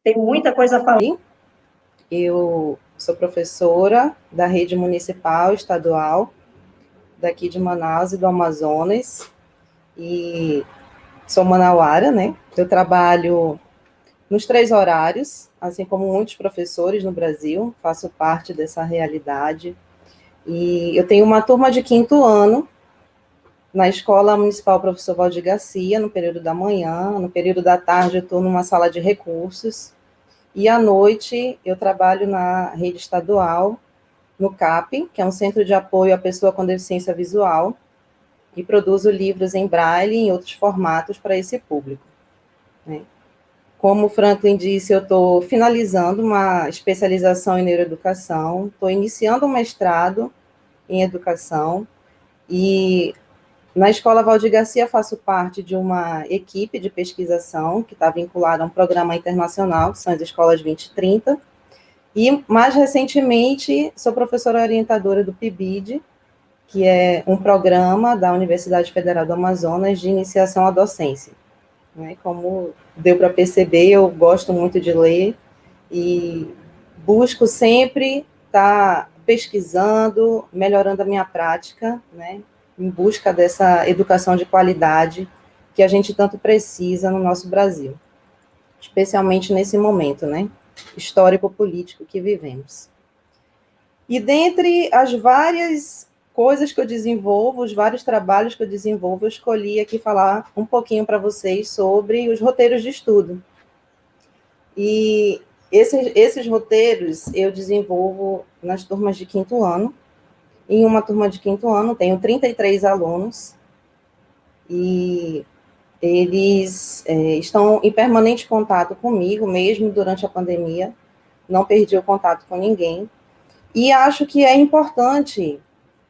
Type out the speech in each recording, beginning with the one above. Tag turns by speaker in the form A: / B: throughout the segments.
A: Tem muita coisa a falar.
B: Eu sou professora da rede municipal estadual daqui de Manaus e do Amazonas, e sou manauara, né? Eu trabalho nos 3 horários, assim como muitos professores no Brasil, faço parte dessa realidade. E eu tenho uma turma de 5º ano na Escola Municipal Professor Valdir Garcia, no período da manhã. No período da tarde eu estou numa sala de recursos, e à noite eu trabalho na rede estadual, no CAP, que é um Centro de Apoio à Pessoa com Deficiência Visual, e produzo livros em braille e em outros formatos para esse público, né? Como o Franklin disse, eu estou finalizando uma especialização em neuroeducação, estou iniciando um mestrado em educação, e na Escola Valdir Garcia faço parte de uma equipe de pesquisação que está vinculada a um programa internacional, que são as Escolas 2030, e mais recentemente sou professora orientadora do PIBID, que é um programa da Universidade Federal do Amazonas de iniciação à docência. Como deu para perceber, eu gosto muito de ler e busco sempre estar pesquisando, melhorando a minha prática, né, em busca dessa educação de qualidade que a gente tanto precisa no nosso Brasil, especialmente nesse momento, né, histórico-político que vivemos. E dentre as várias coisas que eu desenvolvo, os vários trabalhos que eu desenvolvo, eu escolhi aqui falar um pouquinho para vocês sobre os roteiros de estudo. E esses roteiros eu desenvolvo nas turmas de 5º ano. Em uma turma de 5º ano, tenho 33 alunos, e eles estão em permanente contato comigo, mesmo durante a pandemia, não perdi o contato com ninguém. E acho que é importante,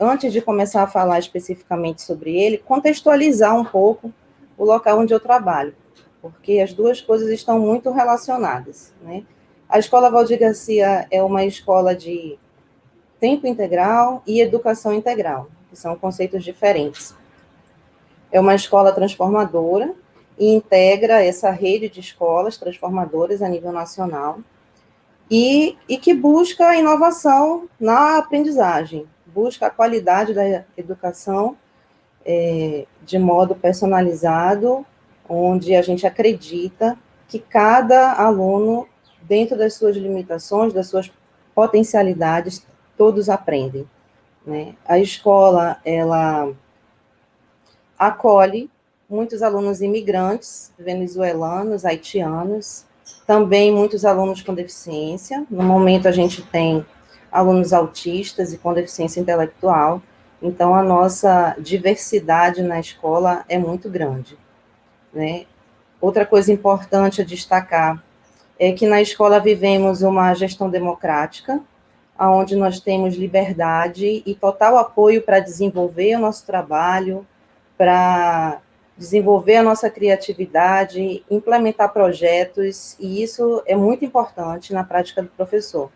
B: antes de começar a falar especificamente sobre ele, contextualizar um pouco o local onde eu trabalho, porque as duas coisas estão muito relacionadas, né? A Escola Valdir Garcia é uma escola de tempo integral e educação integral, que são conceitos diferentes. É uma escola transformadora e integra essa rede de escolas transformadoras a nível nacional, e que busca a inovação na aprendizagem, busca a qualidade da educação de modo personalizado, onde a gente acredita que cada aluno, dentro das suas limitações, das suas potencialidades, todos aprendem, né? A escola, ela acolhe muitos alunos imigrantes, venezuelanos, haitianos, também muitos alunos com deficiência. No momento, a gente tem alunos autistas e com deficiência intelectual, então a nossa diversidade na escola é muito grande, né? Outra coisa importante a destacar é que na escola vivemos uma gestão democrática, onde nós temos liberdade e total apoio para desenvolver o nosso trabalho, para desenvolver a nossa criatividade, implementar projetos, e isso é muito importante na prática do professor.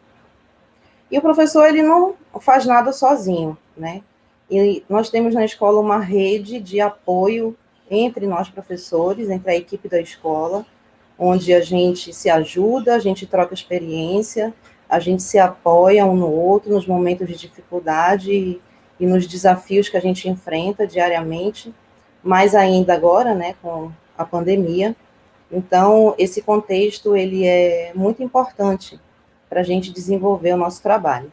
B: E o professor, ele não faz nada sozinho, né? E nós temos na escola uma rede de apoio entre nós professores, entre a equipe da escola, onde a gente se ajuda, a gente troca experiência, a gente se apoia um no outro nos momentos de dificuldade e nos desafios que a gente enfrenta diariamente, mais ainda agora, né, com a pandemia. Então, esse contexto, ele é muito importante para a gente desenvolver o nosso trabalho.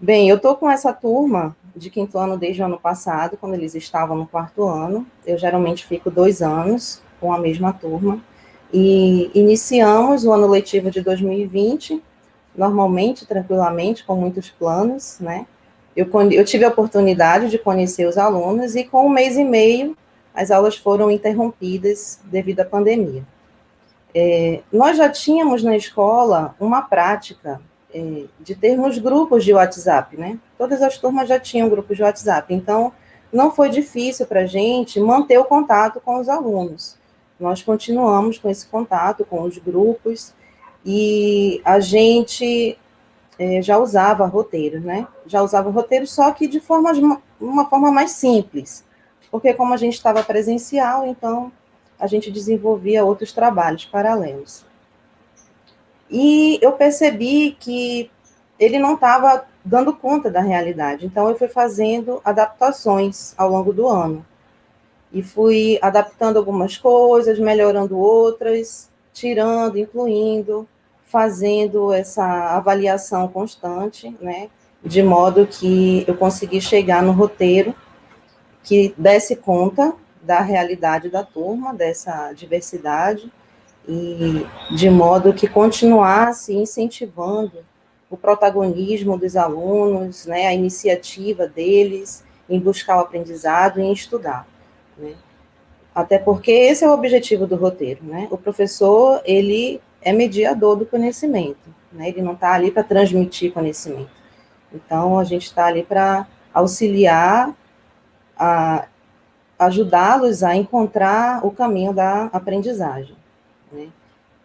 B: Bem, eu estou com essa turma de 5º ano desde o ano passado, quando eles estavam no 4º ano. Eu geralmente fico 2 anos com a mesma turma, e iniciamos o ano letivo de 2020, normalmente, tranquilamente, com muitos planos, né? Eu tive a oportunidade de conhecer os alunos, e com 1 mês e meio, as aulas foram interrompidas devido à pandemia. Nós já tínhamos na escola uma prática de termos grupos de WhatsApp, né? Todas as turmas já tinham grupos de WhatsApp, então não foi difícil para a gente manter o contato com os alunos. Nós continuamos com esse contato, com os grupos, e a gente já usava roteiros, né? Já usava roteiros, só que de uma forma mais simples, porque como a gente estava presencial, então a gente desenvolvia outros trabalhos paralelos. E eu percebi que ele não estava dando conta da realidade. Então, eu fui fazendo adaptações ao longo do ano. E fui adaptando algumas coisas, melhorando outras, tirando, incluindo, fazendo essa avaliação constante, né? De modo que eu consegui chegar no roteiro que desse conta da realidade da turma, dessa diversidade, e de modo que continuasse incentivando o protagonismo dos alunos, né, a iniciativa deles em buscar o aprendizado e em estudar, né? Até porque esse é o objetivo do roteiro, né? O professor, ele é mediador do conhecimento, né? Ele não está ali para transmitir conhecimento. Então, a gente está ali para auxiliar, a ajudá-los a encontrar o caminho da aprendizagem, né?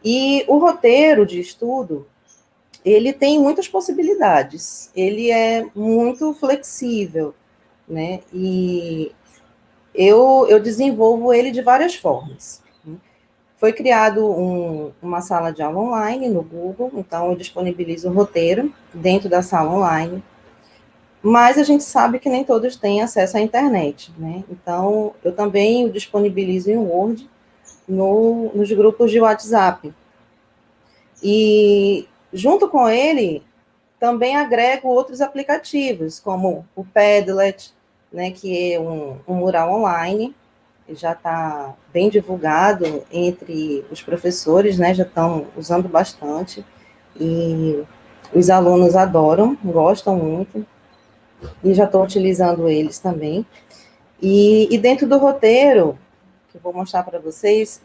B: E o roteiro de estudo, ele tem muitas possibilidades, ele é muito flexível, né? E eu desenvolvo ele de várias formas. Foi criado uma sala de aula online no Google, então eu disponibilizo o roteiro dentro da sala online, mas a gente sabe que nem todos têm acesso à internet, né? Então, eu também o disponibilizo em Word nos grupos de WhatsApp. E, junto com ele, também agrego outros aplicativos, como o Padlet, né, que é um mural online, já está bem divulgado entre os professores, né, já estão usando bastante, e os alunos adoram, gostam muito, e já estou utilizando eles também. E dentro do roteiro, que eu vou mostrar para vocês,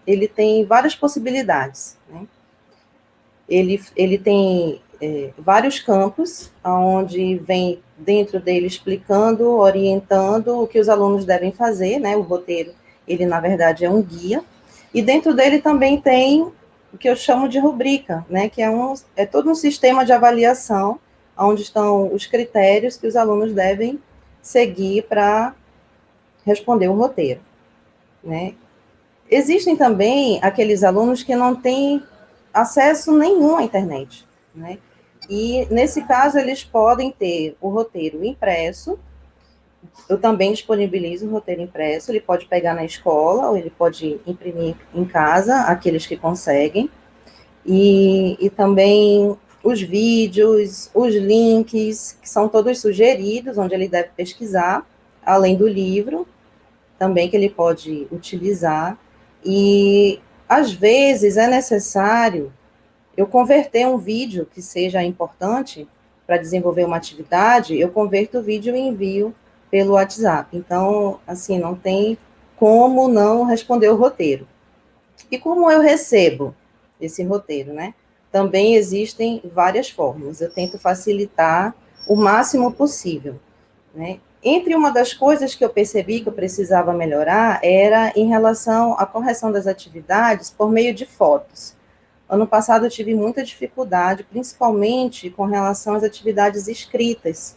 B: ele tem várias possibilidades, né? Ele tem vários campos, onde vem dentro dele explicando, orientando o que os alunos devem fazer, né? O roteiro, ele na verdade é um guia, e dentro dele também tem o que eu chamo de rubrica, né? Que é todo um sistema de avaliação, onde estão os critérios que os alunos devem seguir para responder o roteiro, né? Existem também aqueles alunos que não têm acesso nenhum à internet, né? E, nesse caso, eles podem ter o roteiro impresso. Eu também disponibilizo o roteiro impresso, ele pode pegar na escola, ou ele pode imprimir em casa, aqueles que conseguem. E também os vídeos, os links, que são todos sugeridos, onde ele deve pesquisar, além do livro, também que ele pode utilizar. E, às vezes, é necessário eu converter um vídeo que seja importante para desenvolver uma atividade, eu converto o vídeo e envio pelo WhatsApp. Então, assim, não tem como não responder o roteiro. E como eu recebo esse roteiro, né? Também existem várias formas. Eu tento facilitar o máximo possível, né? Entre uma das coisas que eu percebi que eu precisava melhorar era em relação à correção das atividades por meio de fotos. Ano passado eu tive muita dificuldade, principalmente com relação às atividades escritas,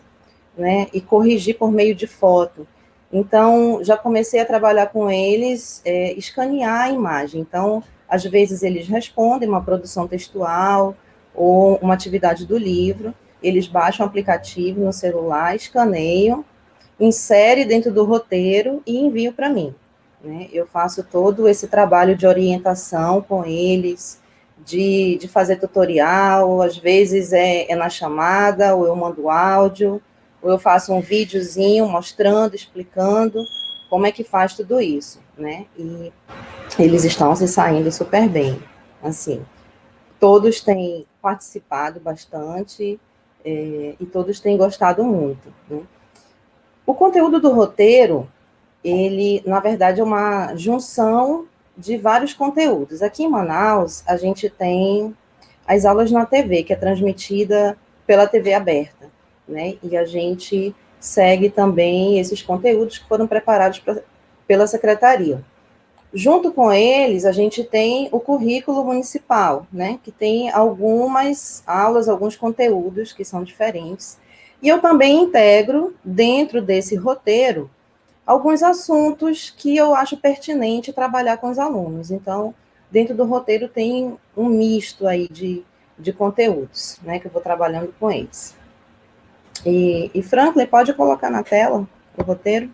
B: né, e corrigir por meio de foto. Então, já comecei a trabalhar com eles, escanear a imagem. Então, às vezes eles respondem uma produção textual ou uma atividade do livro, eles baixam o aplicativo no celular, escaneiam, insere dentro do roteiro e enviam para mim, né? Eu faço todo esse trabalho de orientação com eles, de fazer tutorial, às vezes é na chamada, ou eu mando áudio, ou eu faço um videozinho mostrando, explicando como é que faz tudo isso, né? E eles estão se saindo super bem, assim. Todos têm participado bastante, e todos têm gostado muito, né? O conteúdo do roteiro, ele, na verdade, é uma junção de vários conteúdos. Aqui em Manaus, a gente tem as aulas na TV, que é transmitida pela TV aberta, né? E a gente segue também esses conteúdos que foram preparados pela secretaria. Junto com eles, a gente tem o currículo municipal, né? Que tem algumas aulas, alguns conteúdos que são diferentes. E eu também integro, dentro desse roteiro, alguns assuntos que eu acho pertinente trabalhar com os alunos. Então, dentro do roteiro tem um misto aí de conteúdos, né, que eu vou trabalhando com eles. E Franklin, pode colocar na tela o roteiro?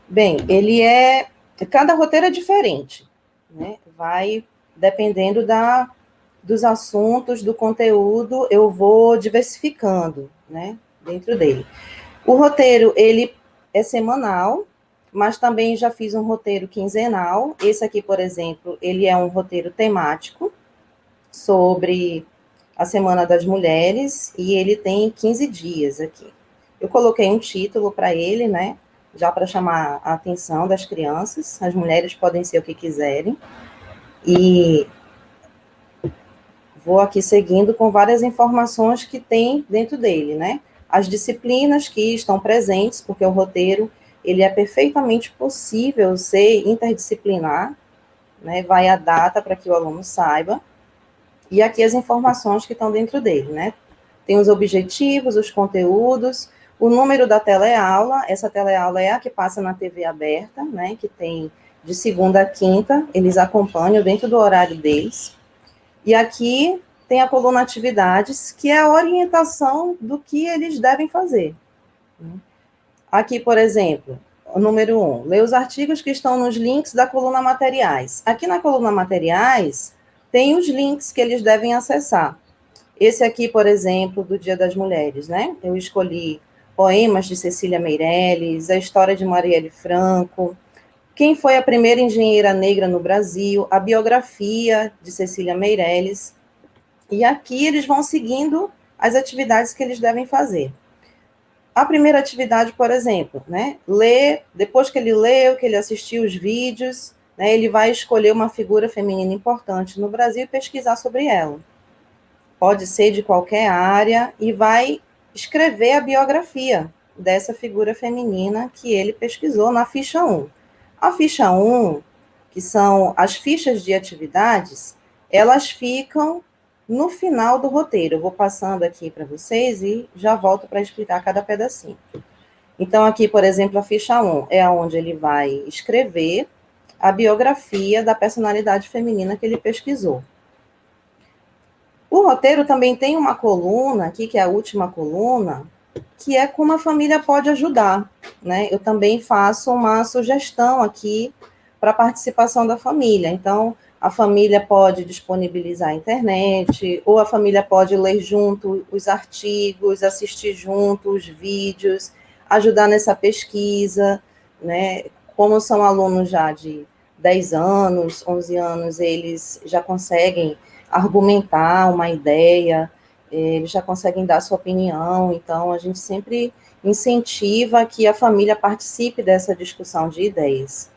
B: Bem, cada roteiro é diferente, né? Vai dependendo dos assuntos, do conteúdo, eu vou diversificando, né, dentro dele. O roteiro, ele é semanal, mas também já fiz um roteiro quinzenal. Esse aqui, por exemplo, ele é um roteiro temático sobre a Semana das Mulheres, e ele tem 15 dias aqui. Eu coloquei um título para ele, né, já para chamar a atenção das crianças. As mulheres podem ser o que quiserem, e vou aqui seguindo com várias informações que tem dentro dele, né? As disciplinas que estão presentes, porque o roteiro, ele é perfeitamente possível ser interdisciplinar, né? Vai a data para que o aluno saiba, e aqui as informações que estão dentro dele, né? Tem os objetivos, os conteúdos, o número da teleaula. Essa teleaula é a que passa na TV aberta, né? Que tem de segunda a quinta, eles acompanham dentro do horário deles. E aqui tem a coluna atividades, que é a orientação do que eles devem fazer. Aqui, por exemplo, o número 1, ler os artigos que estão nos links da coluna materiais. Aqui na coluna materiais, tem os links que eles devem acessar. Esse aqui, por exemplo, do Dia das Mulheres, né? Eu escolhi poemas de Cecília Meirelles, a história de Marielle Franco, quem foi a primeira engenheira negra no Brasil, a biografia de Cecília Meirelles, e aqui eles vão seguindo as atividades que eles devem fazer. A primeira atividade, por exemplo, né, ler, depois que ele leu, que ele assistiu os vídeos, né, ele vai escolher uma figura feminina importante no Brasil e pesquisar sobre ela. Pode ser de qualquer área, e vai escrever a biografia dessa figura feminina que ele pesquisou na ficha 1. A ficha 1, que são as fichas de atividades, elas ficam no final do roteiro. Eu vou passando aqui para vocês e já volto para explicar cada pedacinho. Então, aqui, por exemplo, a ficha 1 é onde ele vai escrever a biografia da personalidade feminina que ele pesquisou. O roteiro também tem uma coluna aqui, que é a última coluna, que é como a família pode ajudar, né? Eu também faço uma sugestão aqui para a participação da família. Então, a família pode disponibilizar a internet, ou a família pode ler junto os artigos, assistir junto os vídeos, ajudar nessa pesquisa, né? Como são alunos já de 10 anos, 11 anos, eles já conseguem argumentar uma ideia, eles já conseguem dar sua opinião, então a gente sempre incentiva que a família participe dessa discussão de ideias,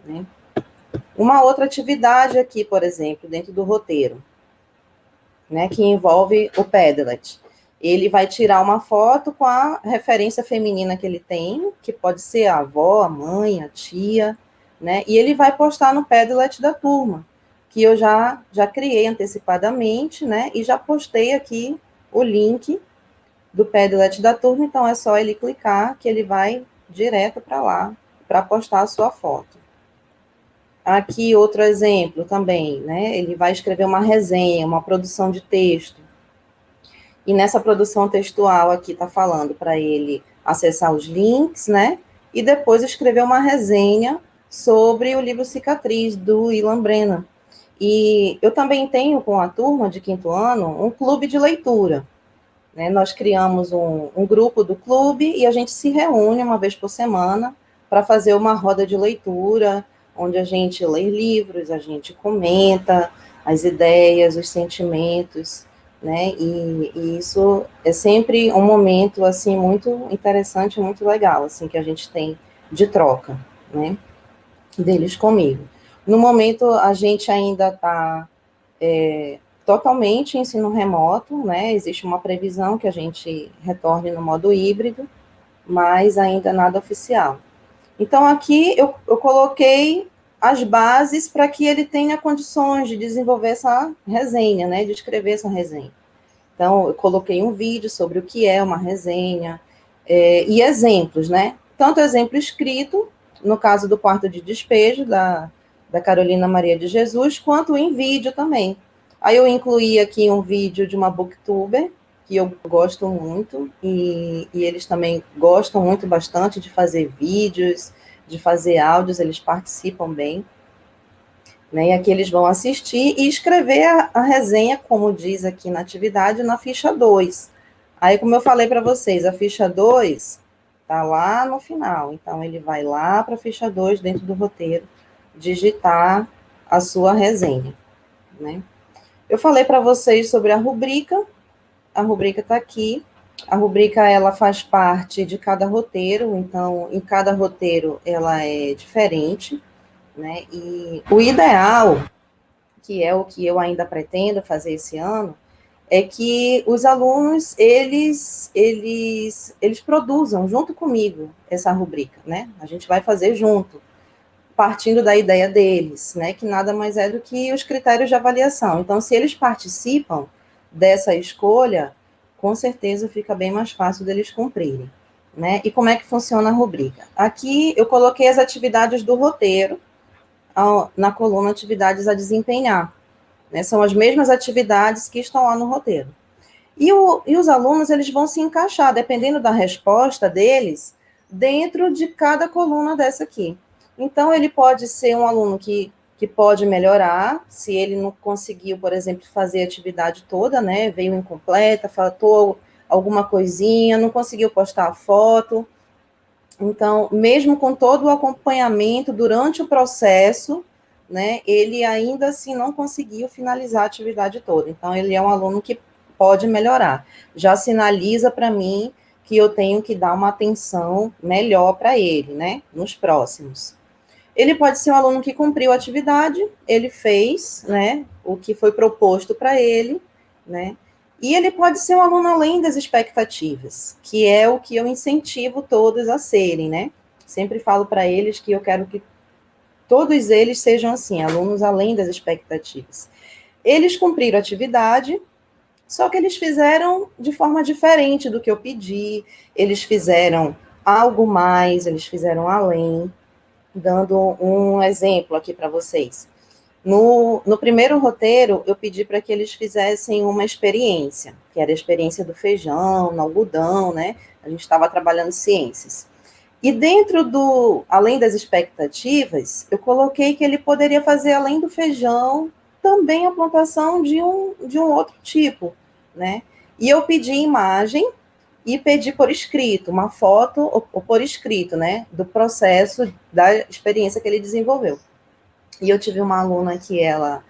B: né? Uma outra atividade aqui, por exemplo, dentro do roteiro, né, que envolve o Padlet. Ele vai tirar uma foto com a referência feminina que ele tem, que pode ser a avó, a mãe, a tia, né, e ele vai postar no Padlet da turma, que eu já criei antecipadamente, né, e já postei aqui o link do Padlet da turma, então é só ele clicar que ele vai direto para lá, para postar a sua foto. Aqui outro exemplo também, né, ele vai escrever uma resenha, uma produção de texto, e nessa produção textual aqui está falando para ele acessar os links, né, e depois escrever uma resenha sobre o livro Cicatriz, do Ilan Brennan. E eu também tenho com a turma de quinto ano um clube de leitura, né? Nós criamos um grupo do clube e a gente se reúne uma vez por semana para fazer uma roda de leitura, onde a gente lê livros, a gente comenta as ideias, os sentimentos, né? E isso é sempre um momento assim muito interessante, muito legal, assim, que a gente tem de troca, né, deles comigo. No momento, a gente ainda está totalmente em ensino remoto, né? Existe uma previsão que a gente retorne no modo híbrido, mas ainda nada oficial. Então, aqui eu coloquei as bases para que ele tenha condições de desenvolver essa resenha, né? De escrever essa resenha. Então, eu coloquei um vídeo sobre o que é uma resenha, E exemplos, né? Tanto exemplo escrito, no caso do quarto de despejo, da Carolina Maria de Jesus, quanto em vídeo também. Aí eu incluí aqui um vídeo de uma booktuber, que eu gosto muito, e eles também gostam muito bastante de fazer vídeos, de fazer áudios, eles participam bem. Né? E aqui eles vão assistir e escrever a resenha, como diz aqui na atividade, na ficha 2. Aí, como eu falei para vocês, a ficha 2 está lá no final. Então, ele vai lá para a ficha 2, dentro do roteiro, digitar a sua resenha. Né? Eu falei para vocês sobre a rubrica está aqui. A rubrica, ela faz parte de cada roteiro, então, em cada roteiro, ela é diferente, né? E o ideal, que é o que eu ainda pretendo fazer esse ano, é que os alunos, eles produzam junto comigo essa rubrica, né? A gente vai fazer junto, partindo da ideia deles, né? Que nada mais é do que os critérios de avaliação. Então, se eles participam dessa escolha, com certeza fica bem mais fácil deles cumprirem, né? E como é que funciona a rubrica? Aqui eu coloquei as atividades do roteiro na coluna atividades a desempenhar, né? São as mesmas atividades que estão lá no roteiro. E os alunos, eles vão se encaixar, dependendo da resposta deles, dentro de cada coluna dessa aqui. Então, ele pode ser um aluno que pode melhorar, se ele não conseguiu, por exemplo, fazer a atividade toda, né? Veio incompleta, faltou alguma coisinha, não conseguiu postar a foto. Então, mesmo com todo o acompanhamento durante o processo, né, ele ainda assim não conseguiu finalizar a atividade toda. Então, ele é um aluno que pode melhorar. Já sinaliza para mim que eu tenho que dar uma atenção melhor para ele, né, nos próximos. Ele pode ser um aluno que cumpriu a atividade, ele fez, né, o que foi proposto para ele, né, e ele pode ser um aluno além das expectativas, que é o que eu incentivo todos a serem, né. Sempre falo para eles que eu quero que todos eles sejam assim, alunos além das expectativas. Eles cumpriram a atividade, só que eles fizeram de forma diferente do que eu pedi, eles fizeram algo mais, eles fizeram além, dando um exemplo aqui para vocês. No primeiro roteiro, eu pedi para que eles fizessem uma experiência, que era a experiência do feijão, no algodão, né? A gente estava trabalhando ciências. E dentro além das expectativas, eu coloquei que ele poderia fazer, além do feijão, também a plantação de um outro tipo, né? E eu pedi imagem e pedi por escrito, uma foto ou por escrito, né, do processo, da experiência que ele desenvolveu. E eu tive uma aluna que ela,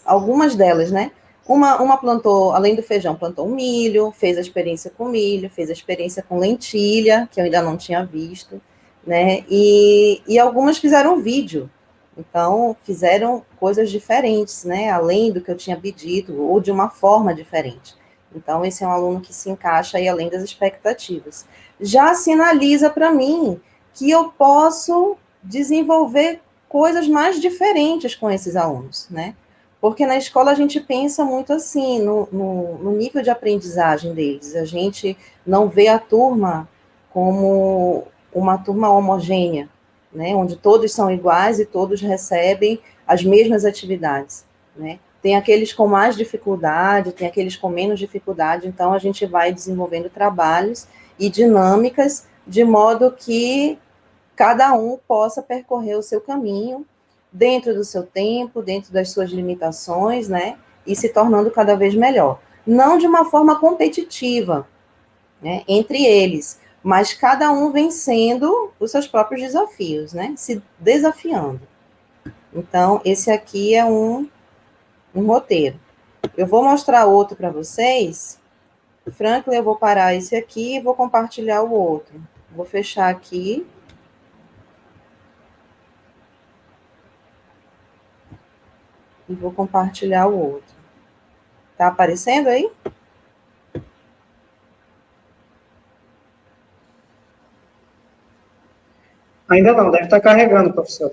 B: algumas delas, né, uma plantou, além do feijão, plantou um milho, fez a experiência com milho, fez a experiência com lentilha, que eu ainda não tinha visto, né, e algumas fizeram vídeo, então fizeram coisas diferentes, né, além do que eu tinha pedido, ou de uma forma diferente. Então, esse é um aluno que se encaixa aí além das expectativas. Já sinaliza para mim que eu posso desenvolver coisas mais diferentes com esses alunos, né? Porque na escola a gente pensa muito assim, no nível de aprendizagem deles. A gente não vê a turma como uma turma homogênea, né? Onde todos são iguais e todos recebem as mesmas atividades, né? Tem aqueles com mais dificuldade, tem aqueles com menos dificuldade, então a gente vai desenvolvendo trabalhos e dinâmicas de modo que cada um possa percorrer o seu caminho dentro do seu tempo, dentro das suas limitações, né? E se tornando cada vez melhor. Não de uma forma competitiva, né, entre eles, mas cada um vencendo os seus próprios desafios, né? Se desafiando. Então, esse aqui é um roteiro. Eu vou mostrar outro para vocês. Franklin, eu vou parar esse aqui e vou compartilhar o outro. Vou fechar aqui. E vou compartilhar o outro. Tá aparecendo aí?
A: Ainda não, deve estar carregando, professor.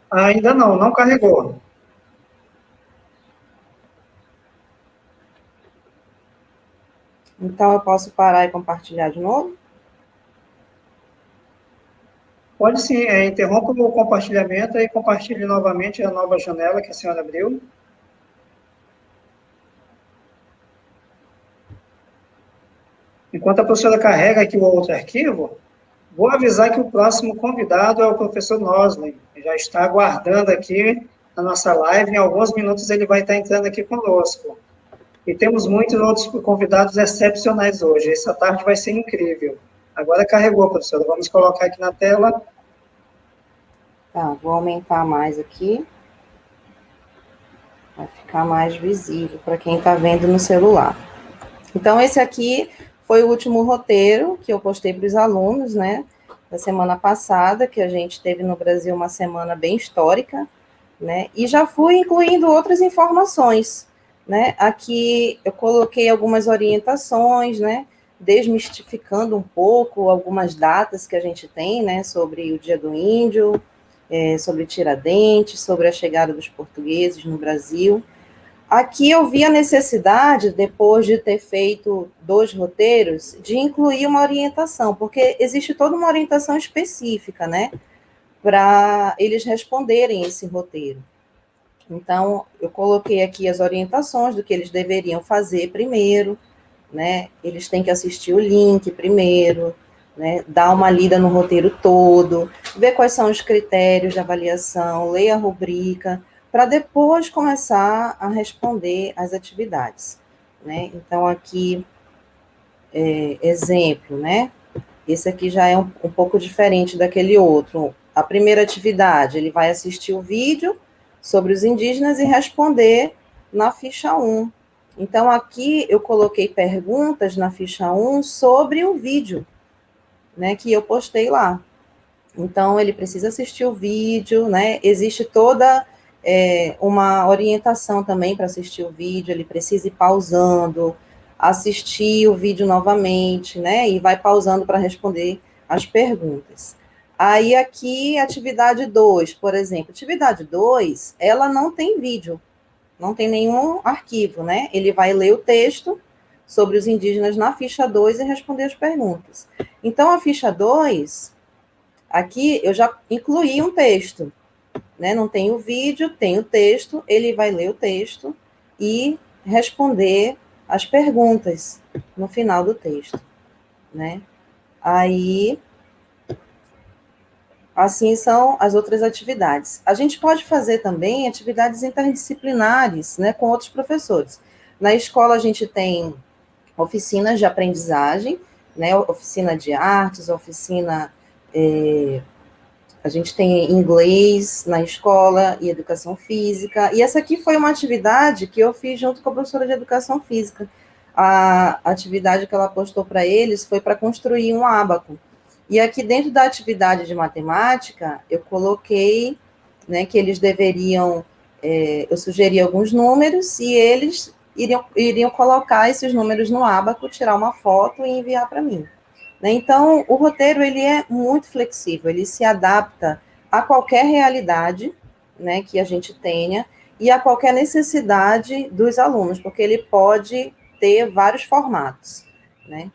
A: Ainda não, não carregou.
B: Então, eu posso parar e compartilhar de novo?
A: Pode sim, interrompa o compartilhamento e compartilhe novamente a nova janela que a senhora abriu. Enquanto a professora carrega aqui o outro arquivo, vou avisar que o próximo convidado é o professor Nosley. Ele já está aguardando aqui na nossa live. Em alguns minutos ele vai estar entrando aqui conosco. E temos muitos outros convidados excepcionais hoje. Essa tarde vai ser incrível. Agora carregou, professora. Vamos colocar aqui na tela.
B: Tá, vou aumentar mais aqui. Vai ficar mais visível para quem está vendo no celular. Então, esse aqui foi o último roteiro que eu postei para os alunos, né? Da semana passada, que a gente teve no Brasil uma semana bem histórica, né? E já fui incluindo outras informações, né? Aqui eu coloquei algumas orientações, né? Desmistificando um pouco algumas datas que a gente tem, né? Sobre o Dia do Índio, sobre Tiradentes, sobre a chegada dos portugueses no Brasil. Aqui eu vi a necessidade, depois de ter feito 2 roteiros, de incluir uma orientação, porque existe toda uma orientação específica, né, para eles responderem esse roteiro. Então, eu coloquei aqui as orientações do que eles deveriam fazer primeiro, né, eles têm que assistir o link primeiro, né, dar uma lida no roteiro todo, ver quais são os critérios de avaliação, ler a rubrica, para depois começar a responder as atividades, né? Então, aqui, exemplo, né? Esse aqui já é um pouco diferente daquele outro. A primeira atividade, ele vai assistir o vídeo sobre os indígenas e responder na ficha 1. Então, aqui eu coloquei perguntas na ficha 1 sobre o vídeo, né, que eu postei lá. Então, ele precisa assistir o vídeo, né? Existe toda uma orientação também para assistir o vídeo, ele precisa ir pausando, assistir o vídeo novamente, né? E vai pausando para responder as perguntas. Aí, aqui, atividade 2, por exemplo. Atividade 2, ela não tem vídeo, não tem nenhum arquivo, né? Ele vai ler o texto sobre os indígenas na ficha 2 e responder as perguntas. Então, a ficha 2, aqui eu já incluí um texto, né? Não tem o vídeo, tem o texto, ele vai ler o texto e responder as perguntas no final do texto, né? Aí, assim são as outras atividades. A gente pode fazer também atividades interdisciplinares, né, com outros professores. Na escola a gente tem oficinas de aprendizagem, né, oficina de artes, oficina a gente tem inglês na escola e educação física. E essa aqui foi uma atividade que eu fiz junto com a professora de educação física. A atividade que ela postou para eles foi para construir um ábaco. E aqui dentro da atividade de matemática, eu coloquei, né, que eles deveriam, eu sugeri alguns números e eles iriam colocar esses números no ábaco, tirar uma foto e enviar para mim. Né? Então, o roteiro ele é muito flexível, ele se adapta a qualquer realidade, né, que a gente tenha e a qualquer necessidade dos alunos, porque ele pode ter vários formatos, né?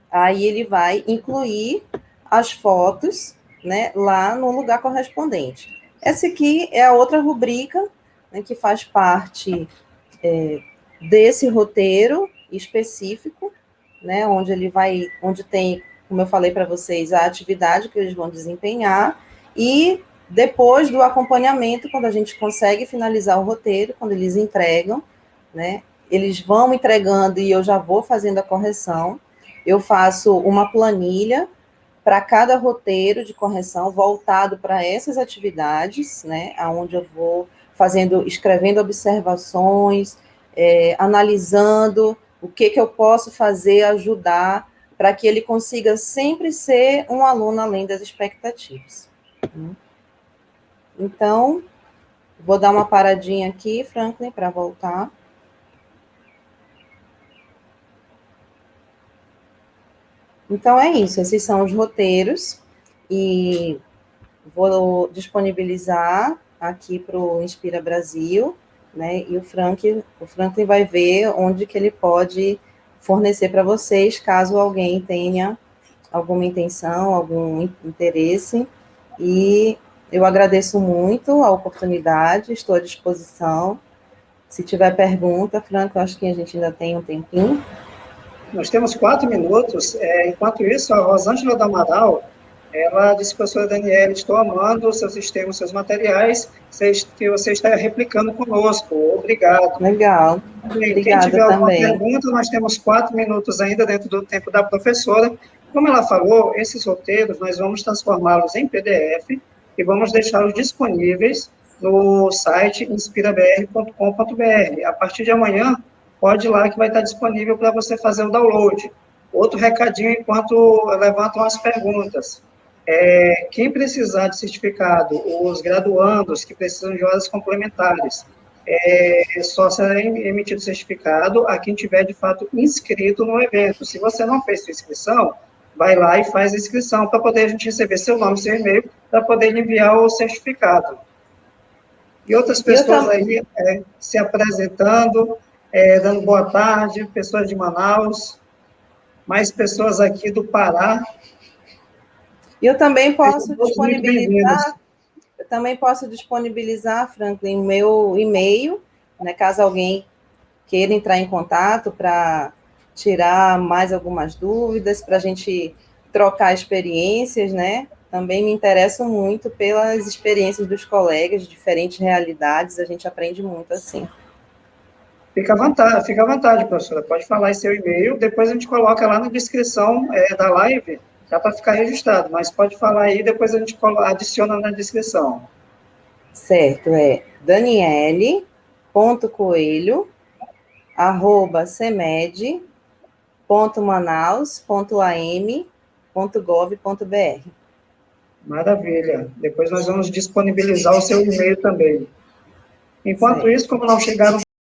B: Aí ele vai incluir as fotos, né, lá no lugar correspondente. Essa aqui é a outra rubrica, né, que faz parte desse roteiro específico, né, onde tem, como eu falei para vocês, a atividade que eles vão desempenhar e depois do acompanhamento, quando a gente consegue finalizar o roteiro, quando eles entregam, né, eles vão entregando e eu já vou fazendo a correção. Eu faço uma planilha para cada roteiro de correção voltado para essas atividades, né, aonde eu vou escrevendo observações, analisando o que eu posso fazer, ajudar, para que ele consiga sempre ser um aluno além das expectativas. Então, vou dar uma paradinha aqui, Franklin, para voltar. Então, é isso, esses são os roteiros, e vou disponibilizar aqui para o Inspira Brasil, né? E o Franklin vai ver onde que ele pode fornecer para vocês, caso alguém tenha alguma intenção, algum interesse. E eu agradeço muito a oportunidade, estou à disposição. Se tiver pergunta, Franco, eu acho que a gente ainda tem um tempinho.
A: Nós temos 4 minutos. Enquanto isso, a Rosângela do Amaral, ela disse, professora Daniela, estou amando o seu sistema, os seus materiais, que você está replicando conosco. Obrigado.
B: Legal.
A: Quem
B: Obrigada
A: tiver alguma
B: também.
A: pergunta, nós temos 4 minutos ainda dentro do tempo da professora. Como ela falou, esses roteiros nós vamos transformá-los em PDF e vamos deixá-los disponíveis no site inspirabr.com.br. A partir de amanhã, pode ir lá que vai estar disponível para você fazer o download. Outro recadinho enquanto levantam as perguntas. Quem precisar de certificado, os graduandos que precisam de horas complementares, só será emitido certificado a quem tiver, de fato, inscrito no evento. Se você não fez sua inscrição, vai lá e faz a inscrição para poder a gente receber seu nome, seu e-mail, para poder enviar o certificado. E outras pessoas aí se apresentando, dando boa tarde, pessoas de Manaus, mais pessoas aqui do Pará.
B: Eu também posso disponibilizar, Franklin, meu e-mail, né, caso alguém queira entrar em contato para tirar mais algumas dúvidas, para a gente trocar experiências, né? Também me interesso muito pelas experiências dos colegas, de diferentes realidades, a gente aprende muito assim.
A: Fica à vontade, professora. Pode falar em seu e-mail, depois a gente coloca lá na descrição da live, já para ficar registrado, mas pode falar aí, depois a gente adiciona na descrição.
B: Certo, daniele.coelho@cmed.manaus.am.gov.br.
A: Maravilha. Depois nós vamos disponibilizar o seu e-mail também. Enquanto isso, como não chegaram